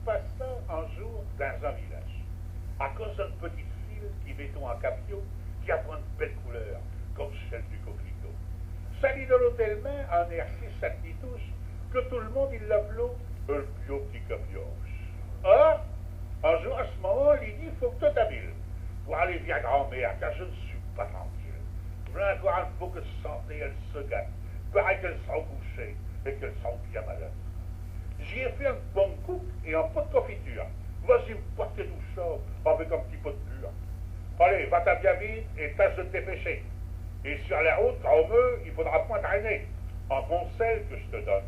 passa un jour dans un village, à cause d'une petite fille qui vêton un capio qui a point de belles couleurs, comme celle du coquelicot. Ça dit de l'hôtel main un air si satinitouche que tout le monde il l'appelait le plus haut petit capioche. Or, un jour à ce moment, il dit faut que tu t'habilles pour aller via grand-mère, car je ne suis pas tranquille. Voilà encore un faut que santé elle se gâte, pareil qu'elle sent couchée et qu'elle sent bien malade. J'y ai fait un bon coup et un pot de confiture. Vas-y me porter tout ça avec un petit pot de beurre. Allez, va-t'en bien vite et tâche de te dépêcher. Et sur la route, quand on veut, il faudra point traîner. Un conseil que je te donne,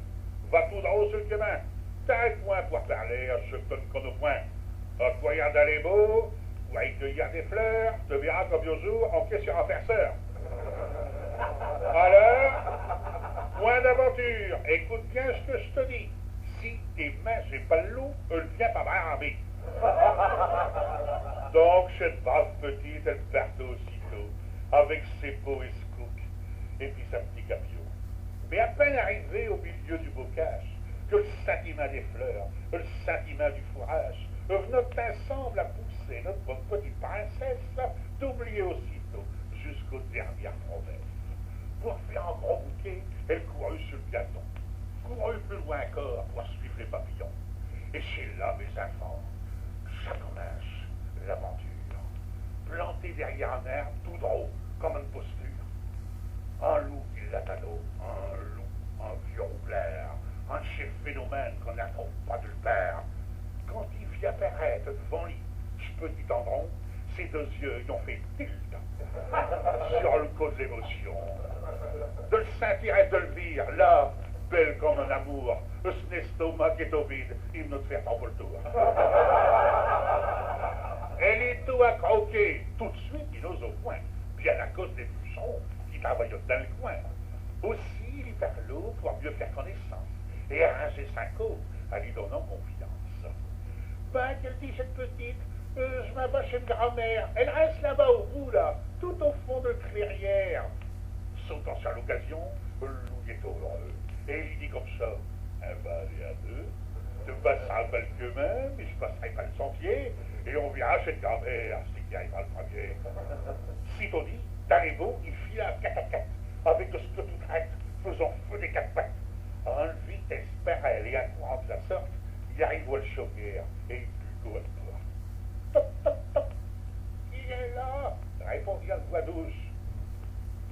va tout droit sur le chemin. T'arrête point pour parler à ceux que tu ne connais point. En croyant d'aller beau, ou à cueillir des fleurs, te verras comme au jour en quai sur un perceur. Alors, point d'aventure, écoute bien ce que je te dis. Si tes mains, j'ai pas le loup, elle vient pas m'arranger. Donc, cette brave petite, elle partait aussitôt, avec ses beaux escoucs, et puis sa petit capio. Mais à peine arrivé au milieu du bocage, que le sentiment des fleurs, le sentiment du fourrage, notre ensemble à pousser notre bonne petite princesse d'oublier aussitôt jusqu'aux dernières promesses. Pour faire un gros bouquet, elle courut sur le gâton, courut plus loin encore pour suivre les papillons. Et c'est là, mes enfants, ça commence l'aventure. Planté derrière un arbre, tout drôle, comme une posture. Un loup qui l'attendait, un loup, un vieux roublard, un chef phénomène qu'on n'attend pas de le père. Quand il vit apparaître devant lui, ce petit tendron, ses deux yeux y ont fait tilt sur le cause d'émotion. De le sentir et de le vire, là, belle comme un amour, ce estomac qui est au vide, il nous fait en le tour. Elle est tout à croquer, tout de suite il ose au point, bien à cause des bûcherons qui travaillent dans le coin. Aussi, il y parle pour mieux faire connaissance et arranger sa cause en lui donnant confiance. Ben, qu'elle dit cette petite, je m'en vais chez une grand-mère, elle reste là-bas au bout, là, tout au fond de clairière. Sautant sur l'occasion, le loup est heureux, et il dit comme ça, un bas et à deux, tu passeras pas le chemin, mais je passerai pas le sentier, et on verra chez une grand-mère, c'est qui arrivera le premier. Sitôt dit, dans les beaux, il fila à 4 avec ce que tout traite, faisant feu des 4 pattes. En vitesse pareille et en courant de la sorte, il arrive au le choquer, et il put go à la porte. Top, top, top, qui est là? Répondit à voix douce.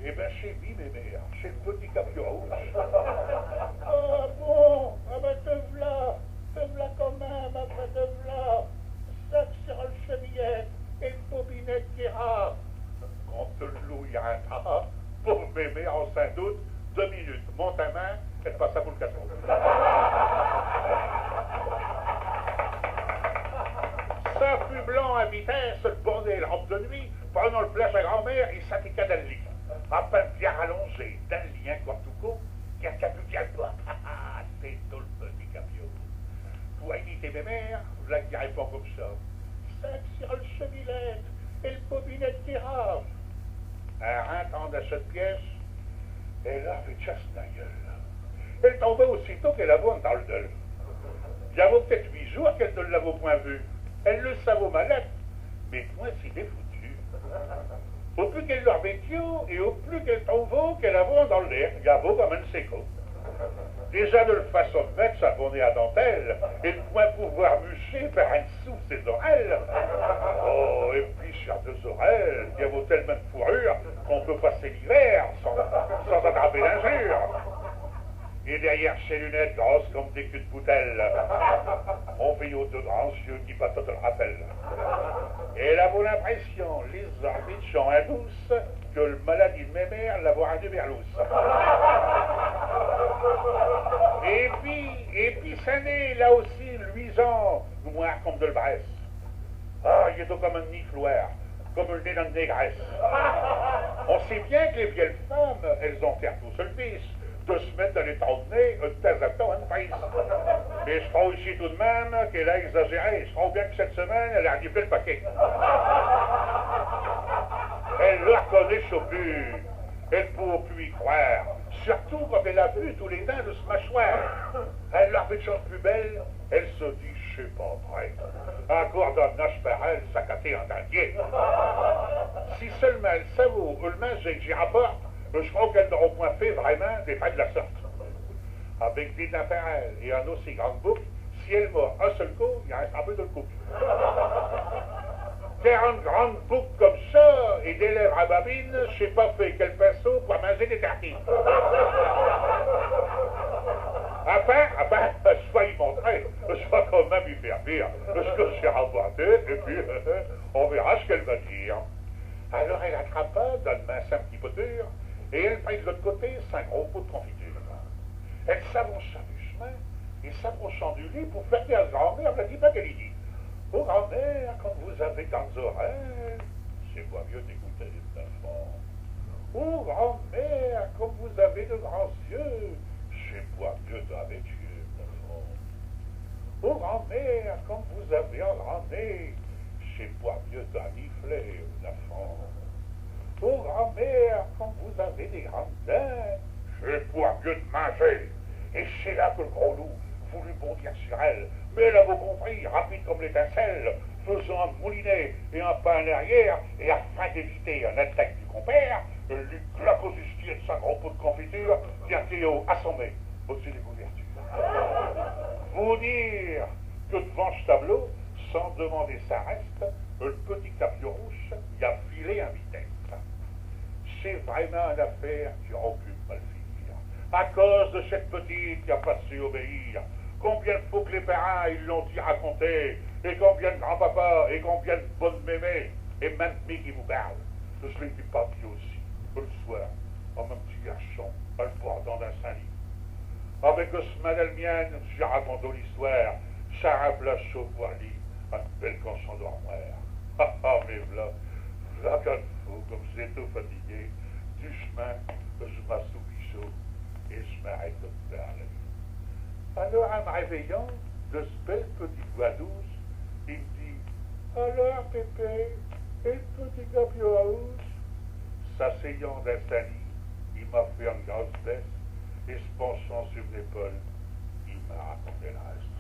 Eh bien, chez lui, mes mères, chez le petit capio rouge. Ah bon, ah ben te v'là quand même, ah ben te v'là. Ça que sur le chemillette et une bobinette qui rare. Quand le loup y rentra, pauvre mémé, en sans doute, 2 minutes, monte à main, elle passa pour le casson. Ça fut blanc à vitesse, le bonnet et le robe de nuit, prenant le flash à grand-mère, il s'appliqua dans le lit. À peine bien rallongé, dans le lit, un quartouco, qui a capu bien le bas. C'est tout le petit capio. Pour imiter mes mères, voilà qui répond comme ça. Ça sur le chemillette et le bobinette qui rage. Un rentrant dans cette pièce, elle a fait chasse dans la gueule. Elle tombait aussitôt qu'elle avait dans le deuil. Il y avait peut-être 8 jours qu'elle ne l'avait point vue. Elle le savait malade, mais point s'il est foutu. Au plus qu'elle leur vêtue, et au plus qu'elle tombe, qu'elle avait dans l'air, il y avait comme un séco. Déjà de le façon de mettre sa bonnet à dentelle, et de point pouvoir bûcher par un dessous ses oreilles. Oh, et puis sur 2 oreilles, il y avait tellement de fourrure qu'on peut passer l'hiver sans attraper l'injure. Et derrière ses lunettes grosses comme des culs de boutelle, on fait aux 2 grands yeux qui battent le rappel. Et elle a l'impression, les orbites sont douces, que le maladie de mes mères l'avoir rendu merlousse. Et puis ça n'est là aussi luisant, noir comme de l'Bresse. Ah, il est donc comme un nifloir, comme le nez d'une négresse. On sait bien que les vieilles femmes, elles ont fait tout seul vice, de se mettre dans les temps de nez, de temps à temps, une prise. Mais je crois aussi tout de même qu'elle a exagéré. Je crois bien que cette semaine, elle a reniflé le paquet. Elle l'a reconnu Chopu. Elle ne pourra plus y croire. Surtout quand elle a vu tous les dents de ce mâchoire. Elle l'a fait de chose plus belle. Elle se dit Je sais pas vrai. Un cordonnage par elle, sacaté en dentier. Si seulement elle savoure le manger que j'y rapporte, je crois qu'elle n'aura point fait vraiment des faits de la sorte. Avec des dents par elle et un aussi grande boucle, si elle mord un seul coup, il reste un peu de le couple. 40 grandes boucles comme ça et des lèvres à babine, je sais pas fait quel pinceau pour manger des tartines. Enfin, je vais y montrer, je vais quand même y faire pire, ce que j'ai rapporté, et puis on verra ce qu'elle va dire. Alors elle attrapa dans le mince un petit pot dur, et elle prit de l'autre côté 5 gros pots de confiture. Elle s'avança doucement, et s'approchant du lit pour flatter à grand-mère, elle dit pas qu'elle y dit. Oh grand-mère, quand vous avez grandes oreilles, c'est pas mieux d'écouter les enfants. Oh grand-mère, comme vous avez de grands yeux, c'est pas mieux avec yeux, enfant. Oh grand-mère, comme vous avez un grand nez, c'est pas mieux d'un niflet, enfant. Oh grand-mère, comme vous avez des grandes dents, c'est pas mieux de manger. Et c'est là que le gros loup voulut bondir sur elle, mais elle a beau compris, rapide comme l'étincelle, faisant un moulinet et un pas en arrière, et afin d'éviter un attaque du compère, elle lui claque aux ustiers de 5 gros pots de confiture, bien Théo assommé au-dessus des couvertures. Vous dire que devant ce tableau, sans demander sa reste, le petit Capio-Rousse y a filé un vitesse. C'est vraiment une affaire qui aurait pu mal finir. À cause de cette petite qui a pas su obéir. Combien de fois que les parents ils l'ont y raconté, et combien de grands-papas, et combien de bonnes mémés, et même mi qui vous parle. Je l'ai dit pas dit aussi, le soir, en mon petit garçon, en le portant d'un Saint-Lit. Avec ce madame mienne, j'ai raconté l'histoire, ça remplace au poil-lit, une belle conscience dormoire. Ah, mais v'là qu'un fou, comme c'est tout fatigué, du chemin, je m'assoupis chaud, et je m'arrête de parler. Alors, en me réveillant, de ce bel petit voix douce, il me dit, alors, Pépé, et le petit Capio-Rousse, s'asseyant dans sa lit, il m'a fait une grosse baisse, et se penchant sur l'épaule, il m'a raconté le reste.